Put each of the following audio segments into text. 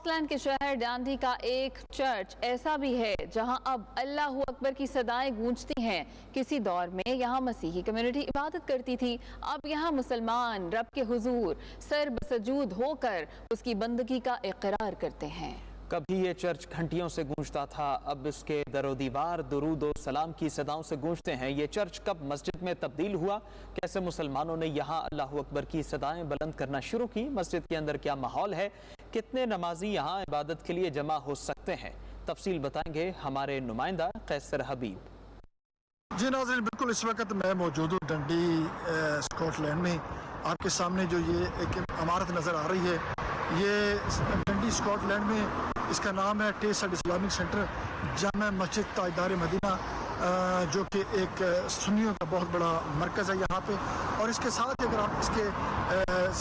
Scott land کے شہر ڈانڈی کا ایک چرچ ایسا بھی ہے جہاں اب اللہ اکبر کی صدائیں گونجتی ہیں۔ کسی دور میں یہاں مسیحی کمیونٹی عبادت کرتی تھی، اب یہاں مسلمان رب کے حضور سر بسجود ہو کر اس کی بندگی کا اقرار کرتے ہیں۔ کبھی یہ چرچ گھنٹیوں سے گونجتا تھا، اب اس کے در و دیوار درود و سلام کی صداؤں سے گونجتے ہیں۔ یہ چرچ کب مسجد میں تبدیل ہوا؟ کیسے مسلمانوں نے یہاں اللہ اکبر کی صدائیں بلند کرنا شروع کی؟ مسجد کے اندر کیا ماحول ہے؟ کتنے نمازی یہاں عبادت کے لیے جمع ہو سکتے ہیں؟ تفصیل بتائیں گے ہمارے نمائندہ قیصر حبیب۔ جی ناظرین، بالکل اس وقت میں موجود ہوں ڈنڈی اسکاٹ لینڈ میں۔ آپ کے سامنے جو یہ ایک عمارت نظر آ رہی ہے، یہ ڈنڈی اسکاٹ لینڈ میں اس کا نام ہے ٹیسڈ اسلامک سینٹر جامع مسجد تاجدار مدینہ، جو کہ ایک سنیوں کا بہت بڑا مرکز ہے یہاں پہ۔ اور اس کے ساتھ اگر آپ اس کے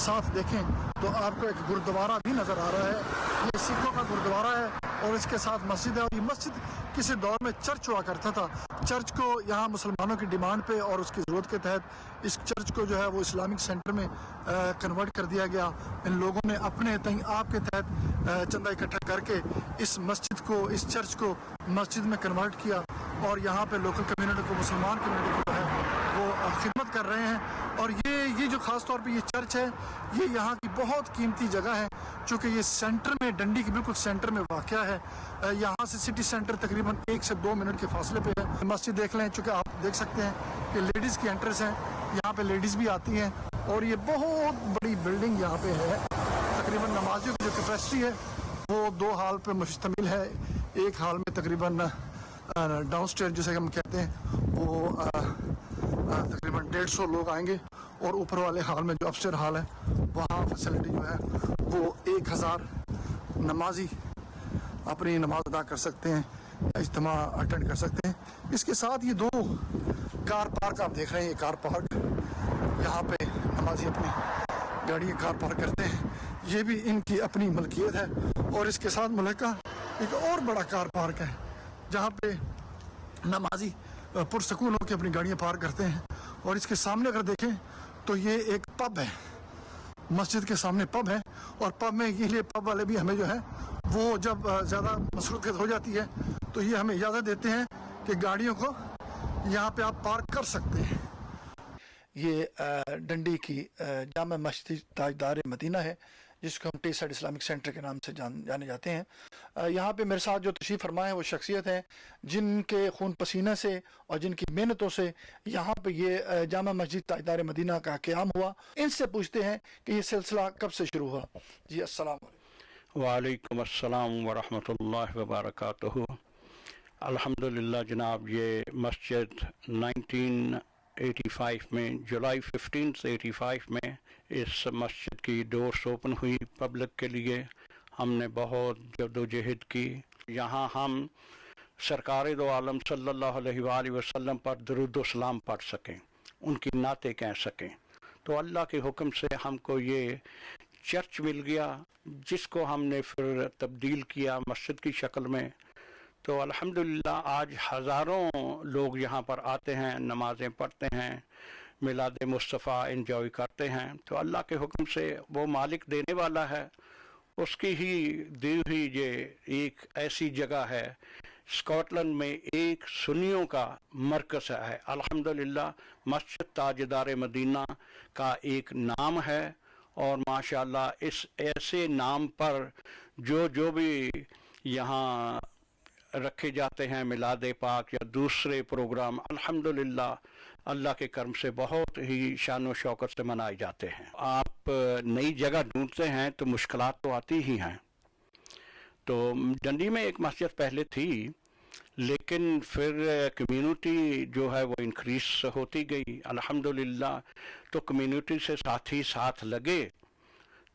ساتھ دیکھیں تو آپ کو ایک گردوارہ بھی نظر آ رہا ہے۔ یہ سکھوں کا گردوارہ ہے اور اس کے ساتھ مسجد ہے، اور یہ مسجد کسی دور میں چرچ ہوا کرتا تھا۔ چرچ کو یہاں مسلمانوں کی ڈیمانڈ پہ اور اس کی ضرورت کے تحت اس چرچ کو جو ہے وہ اسلامک سینٹر میں کنورٹ کر دیا گیا۔ ان لوگوں نے اپنے آپ کے تحت چندہ اکٹھا کر کے اس مسجد کو، اس چرچ کو مسجد میں کنورٹ کیا، اور یہاں پہ لوکل کمیونٹی کو، مسلمان کمیونٹی کو جو ہے وہ خدمت کر رہے ہیں۔ اور یہ جو خاص طور پہ یہ چرچ ہے، یہ یہاں کی بہت قیمتی جگہ ہے، چونکہ یہ سینٹر میں، ڈنڈی کے بالکل سینٹر میں واقع ہے۔ یہاں سے سٹی سینٹر تقریباً 1 سے 2 منٹ کے فاصلے پہ ہے۔ مسجد دیکھ لیں، چونکہ آپ دیکھ سکتے ہیں کہ لیڈیز کی انٹرس ہیں، یہاں پہ لیڈیز بھی آتی ہیں، اور یہ بہت بڑی بلڈنگ یہاں پہ ہے۔ تقریباً نمازیوں کی جو کیپیسٹی ہے وہ 2 ہال پہ مشتمل ہے۔ ایک ہال میں تقریباً ڈاؤن اسٹیئر جسے ہم کہتے ہیں وہ تقریباً 150 لوگ آئیں گے، اور اوپر والے ہال میں جو اپ اسٹیئر ہال ہے وہاں فیسلٹی جو ہے وہ 1000 نمازی اپنی نماز ادا کر سکتے ہیں، اجتماع اٹینڈ کر سکتے ہیں۔ اس کے ساتھ یہ 2 کار پارک آپ دیکھ رہے ہیں، یہ کار پارک یہاں پہ نمازی اپنی گاڑیاں کار پارک کرتے ہیں، یہ بھی ان کی اپنی ملکیت ہے۔ اور اس کے ساتھ ملکہ ایک اور بڑا کار پارک ہے جہاں پہ نمازی پرسکون ہو کے اپنی گاڑیاں پارک کرتے ہیں۔ اور اس کے سامنے اگر دیکھیں تو یہ ایک پب ہے، مسجد کے سامنے پب ہے، اور پب میں یہ پب والے بھی ہمیں جو ہے وہ جب زیادہ مصروفیت ہو جاتی ہے تو یہ ہمیں اجازت دیتے ہیں کہ گاڑیوں کو یہاں پہ آپ پارک کر سکتے ہیں۔ یہ ڈنڈی کی جامع مسجد تاجدار مدینہ ہے، جس کو ہم ٹیسڈ اسلامک سینٹر کے نام سے جانے جاتے ہیں۔ یہاں پہ میرے ساتھ جو تشریف فرمائے ہیں وہ شخصیت ہیں جن کے خون پسینہ سے اور جن کی محنتوں سے یہاں پہ یہ جامع مسجد تاجدار مدینہ کا قیام ہوا۔ ان سے پوچھتے ہیں کہ یہ سلسلہ کب سے شروع ہوا۔ جی السلام علیکم۔ وعلیکم السلام ورحمۃ اللہ وبرکاتہ۔ الحمدللہ جناب، یہ مسجد 1985 میں، جولائی 15 سے 85 میں اس مسجد کی ڈورس اوپن ہوئی پبلک کے لیے۔ ہم نے بہت جد و جہد کی، یہاں ہم سرکار دو عالم صلی اللہ علیہ وآلہ وسلم پر درود و سلام پڑھ سکیں، ان کی نعتیں کہہ سکیں۔ تو اللہ کے حکم سے ہم کو یہ چرچ مل گیا، جس کو ہم نے پھر تبدیل کیا مسجد کی شکل میں۔ تو الحمدللہ آج ہزاروں لوگ یہاں پر آتے ہیں، نمازیں پڑھتے ہیں، میلاد مصطفیٰ انجوائے کرتے ہیں۔ تو اللہ کے حکم سے وہ مالک دینے والا ہے، اس کی ہی دی ہوئی یہ ایک ایسی جگہ ہے۔ اسکاٹ لینڈ میں ایک سنیوں کا مرکز ہے۔ الحمدللہ مسجد تاجدار مدینہ کا ایک نام ہے، اور ماشاءاللہ اس ایسے نام پر جو بھی یہاں رکھے جاتے ہیں، میلاد پاک یا دوسرے پروگرام، الحمدللہ اللہ کے کرم سے بہت ہی شان و شوکت سے منائے جاتے ہیں۔ آپ نئی جگہ ڈھونڈتے ہیں تو مشکلات تو آتی ہی ہیں۔ تو ڈنڈی میں ایک مسجد پہلے تھی، لیکن پھر کمیونٹی جو ہے وہ انکریز ہوتی گئی الحمدللہ۔ تو کمیونٹی سے ساتھ لگے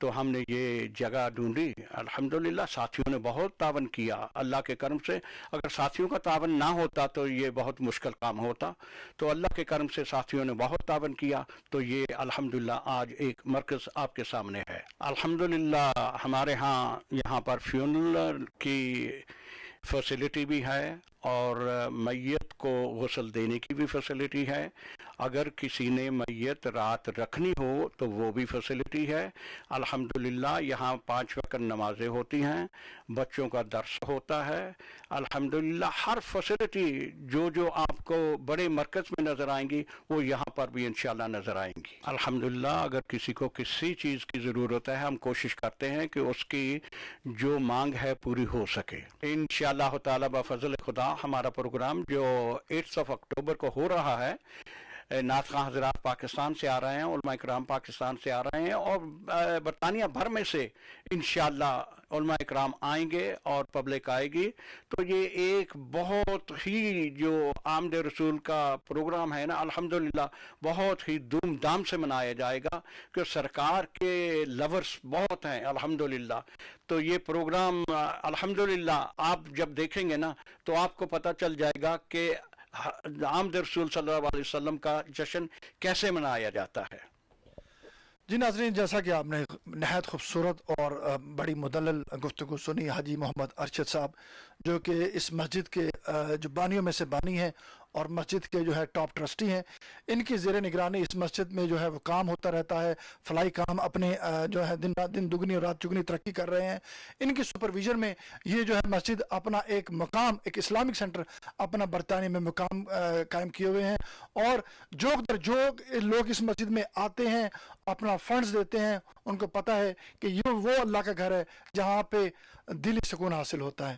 تو ہم نے یہ جگہ ڈھونڈی۔ الحمدللہ ساتھیوں نے بہت تعاون کیا اللہ کے کرم سے۔ اگر ساتھیوں کا تعاون نہ ہوتا تو یہ بہت مشکل کام ہوتا، تو اللہ کے کرم سے ساتھیوں نے بہت تعاون کیا، تو یہ الحمدللہ آج ایک مرکز آپ کے سامنے ہے۔ الحمدللہ ہمارے ہاں یہاں پر فیونرل کی فیسلٹی بھی ہے، اور میت کو غسل دینے کی بھی فیسلٹی ہے. اگر کسی نے میت رات رکھنی ہو تو وہ بھی فیسلٹی ہے. الحمدللہ یہاں 5 وقت نمازیں ہوتی ہیں, بچوں کا درس ہوتا ہے. الحمدللہ ہر فیسلٹی جو آپ کو بڑے مرکز میں نظر آئیں گی وہ یہاں پر بھی انشاءاللہ نظر آئیں گی. الحمدللہ اگر کسی کو کسی چیز کی ضرورت ہے ہم کوشش کرتے ہیں کہ اس کی جو مانگ ہے پوری ہو سکے. انشاءاللہ تعالی بفضل خدا ہمارا پروگرام جو 8 اکتوبر کو ہو رہا ہے, نعت خواں حضرات پاکستان سے آ رہے ہیں, علماء اکرام پاکستان سے آ رہے ہیں, اور برطانیہ بھر میں سے انشاءاللہ علماء اکرام آئیں گے اور پبلک آئے گی. تو یہ ایک بہت ہی جو آمد رسول کا پروگرام ہے نا, الحمدللہ بہت ہی دھوم دھام سے منایا جائے گا کہ سرکار کے لورز بہت ہیں الحمدللہ. تو یہ پروگرام الحمدللہ آپ جب دیکھیں گے نا تو آپ کو پتہ چل جائے گا کہ آمد رسول صلی اللہ علیہ وسلم کا جشن کیسے منایا جاتا ہے. جی ناظرین, جیسا کہ آپ نے نہایت خوبصورت اور بڑی مدلل گفتگو سنی حاجی محمد ارشد صاحب, جو کہ اس مسجد کے جو بانیوں میں سے بانی ہیں اور مسجد کے جو ہے ٹاپ ٹرسٹی ہیں. ان کی زیر نگرانی اس مسجد میں جو ہے وہ کام ہوتا رہتا ہے. فلاحی کام اپنے جو ہے دن دگنی اور رات چگنی ترقی کر رہے ہیں. ان کی سپرویژن میں یہ جو ہے مسجد اپنا ایک مقام, ایک اسلامک سینٹر اپنا برطانیہ میں مقام قائم کیے ہوئے ہیں. اور جوگ در جوگ لوگ اس مسجد میں آتے ہیں, اپنا فنڈز دیتے ہیں. ان کو پتہ ہے کہ یہ وہ اللہ کا گھر ہے جہاں پہ دلی سکون حاصل ہوتا ہے.